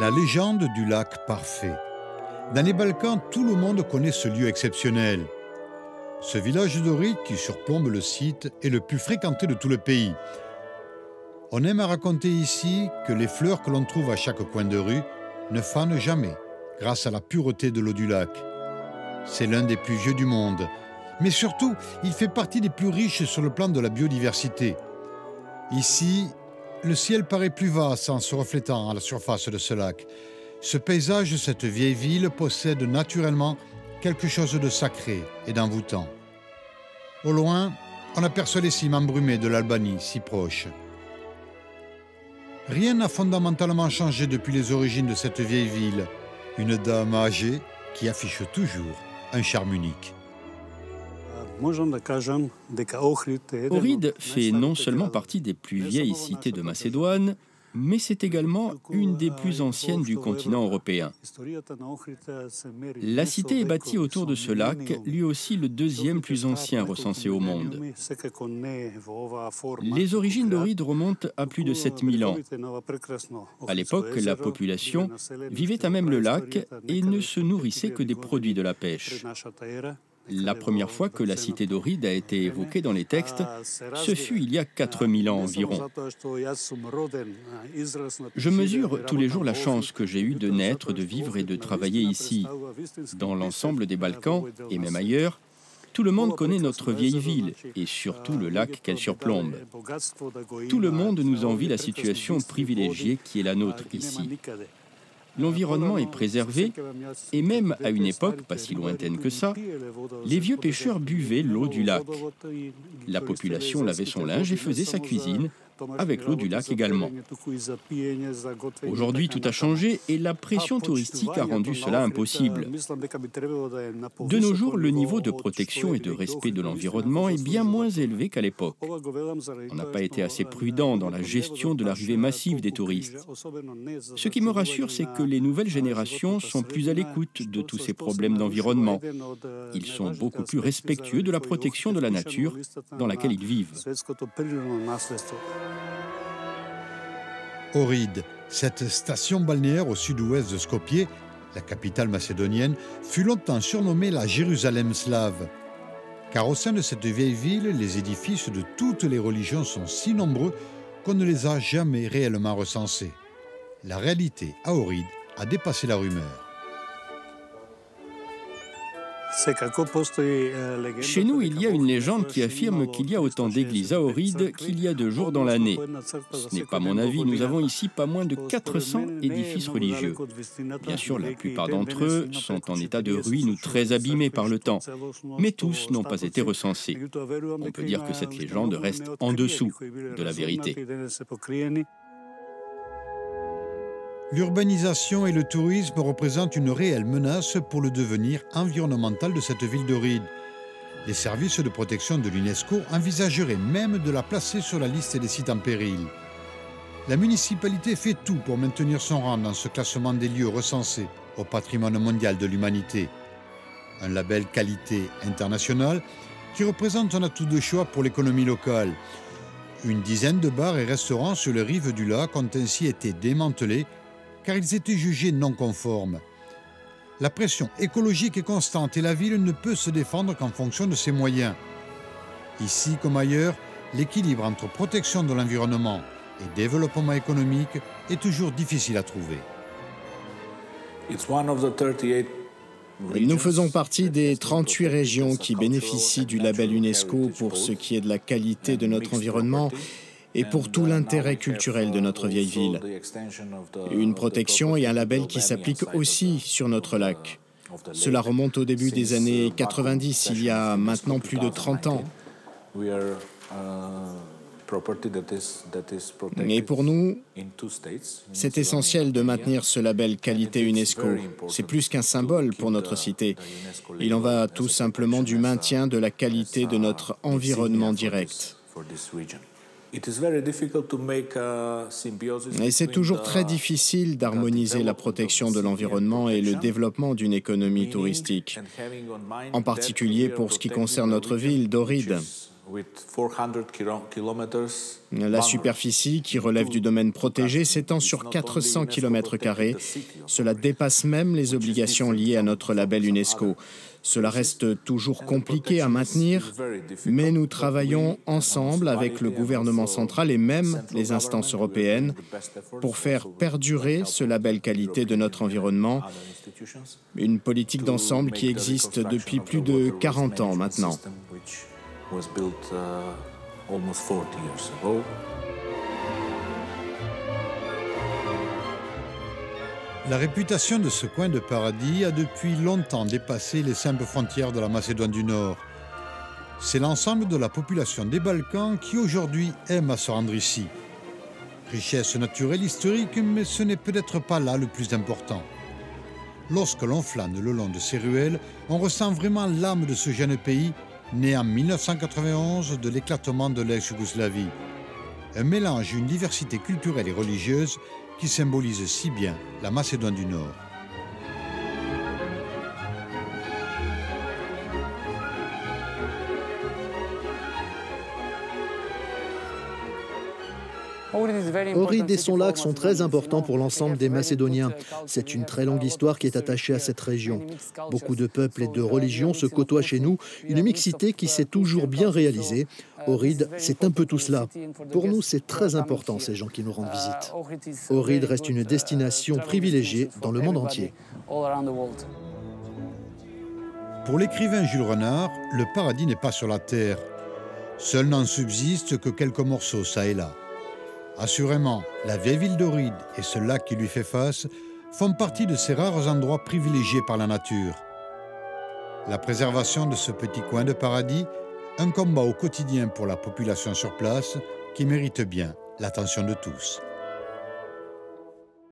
La légende du lac parfait. Dans les Balkans, tout le monde connaît ce lieu exceptionnel. Ce village d'Ohrid qui surplombe le site est le plus fréquenté de tout le pays. On aime à raconter ici que les fleurs que l'on trouve à chaque coin de rue ne fanent jamais, grâce à la pureté de l'eau du lac. C'est l'un des plus vieux du monde. Mais surtout, il fait partie des plus riches sur le plan de la biodiversité. Ici, le ciel paraît plus vaste en se reflétant à la surface de ce lac. Ce paysage, cette vieille ville, possède naturellement quelque chose de sacré et d'envoûtant. Au loin, on aperçoit les cimes embrumées de l'Albanie, si proche. Rien n'a fondamentalement changé depuis les origines de cette vieille ville. Une dame âgée qui affiche toujours un charme unique. Ohrid fait non seulement partie des plus vieilles cités de Macédoine, mais c'est également une des plus anciennes du continent européen. La cité est bâtie autour de ce lac, lui aussi le deuxième plus ancien recensé au monde. Les origines d'Ohrid remontent à plus de 7000 ans. À l'époque, la population vivait à même le lac et ne se nourrissait que des produits de la pêche. La première fois que la cité d'Ohrid a été évoquée dans les textes, ce fut il y a 4000 ans environ. Je mesure tous les jours la chance que j'ai eue de naître, de vivre et de travailler ici. Dans l'ensemble des Balkans, et même ailleurs, tout le monde connaît notre vieille ville et surtout le lac qu'elle surplombe. Tout le monde nous envie la situation privilégiée qui est la nôtre ici. L'environnement est préservé et même à une époque pas si lointaine que ça, les vieux pêcheurs buvaient l'eau du lac. La population lavait son linge et faisait sa cuisine avec l'eau du lac également. Aujourd'hui, tout a changé et la pression touristique a rendu cela impossible. De nos jours, le niveau de protection et de respect de l'environnement est bien moins élevé qu'à l'époque. On n'a pas été assez prudent dans la gestion de l'arrivée massive des touristes. Ce qui me rassure, c'est que les nouvelles générations sont plus à l'écoute de tous ces problèmes d'environnement. Ils sont beaucoup plus respectueux de la protection de la nature dans laquelle ils vivent. Ohrid, cette station balnéaire au sud-ouest de Skopje, la capitale macédonienne, fut longtemps surnommée la Jérusalem slave. Car au sein de cette vieille ville, les édifices de toutes les religions sont si nombreux qu'on ne les a jamais réellement recensés. La réalité à Ohrid a dépassé la rumeur. Chez nous, il y a une légende qui affirme qu'il y a autant d'églises à Ohrid qu'il y a de jours dans l'année. Ce n'est pas mon avis, nous avons ici pas moins de 400 édifices religieux. Bien sûr, la plupart d'entre eux sont en état de ruine ou très abîmés par le temps, mais tous n'ont pas été recensés. On peut dire que cette légende reste en dessous de la vérité. L'urbanisation et le tourisme représentent une réelle menace pour le devenir environnemental de cette ville d'Ohrid. Les services de protection de l'UNESCO envisageraient même de la placer sur la liste des sites en péril. La municipalité fait tout pour maintenir son rang dans ce classement des lieux recensés au patrimoine mondial de l'humanité. Un label qualité internationale qui représente un atout de choix pour l'économie locale. Une dizaine de bars et restaurants sur les rives du lac ont ainsi été démantelés car ils étaient jugés non conformes. La pression écologique est constante et la ville ne peut se défendre qu'en fonction de ses moyens. Ici comme ailleurs, l'équilibre entre protection de l'environnement et développement économique est toujours difficile à trouver. Nous faisons partie des 38 régions qui bénéficient du label UNESCO pour ce qui est de la qualité de notre environnement et pour tout l'intérêt culturel de notre vieille ville. Une protection et un label qui s'appliquent aussi sur notre lac. Cela remonte au début des années 90, il y a maintenant plus de 30 ans. Et pour nous, c'est essentiel de maintenir ce label qualité UNESCO. C'est plus qu'un symbole pour notre cité. Il en va tout simplement du maintien de la qualité de notre environnement direct. Et c'est toujours très difficile d'harmoniser la protection de l'environnement et le développement d'une économie touristique, en particulier pour ce qui concerne notre ville d'Ohrid. La superficie, qui relève du domaine protégé, s'étend sur 400 km². Cela dépasse même les obligations liées à notre label UNESCO. Cela reste toujours compliqué à maintenir, mais nous travaillons ensemble avec le gouvernement central et même les instances européennes pour faire perdurer ce label qualité de notre environnement, une politique d'ensemble qui existe depuis plus de 40 ans maintenant. La réputation de ce coin de paradis a depuis longtemps dépassé les simples frontières de la Macédoine du Nord. C'est l'ensemble de la population des Balkans qui aujourd'hui aime à se rendre ici. Richesse naturelle historique, mais ce n'est peut-être pas là le plus important. Lorsque l'on flâne le long de ces ruelles, on ressent vraiment l'âme de ce jeune pays, né en 1991 de l'éclatement de l'ex-Yougoslavie. Un mélange, une diversité culturelle et religieuse qui symbolise si bien la Macédoine du Nord. Ohrid et son lac sont très importants pour l'ensemble des Macédoniens. C'est une très longue histoire qui est attachée à cette région. Beaucoup de peuples et de religions se côtoient chez nous, une mixité qui s'est toujours bien réalisée. Ohrid, c'est un peu tout cela. Pour nous, c'est très important, ces gens qui nous rendent visite. Ohrid reste une destination privilégiée dans le monde entier. Pour l'écrivain Jules Renard, le paradis n'est pas sur la terre. Seul n'en subsiste que quelques morceaux ça et là. Assurément, la vieille ville d'Ohrid et ce lac qui lui fait face font partie de ces rares endroits privilégiés par la nature. La préservation de ce petit coin de paradis, un combat au quotidien pour la population sur place qui mérite bien l'attention de tous.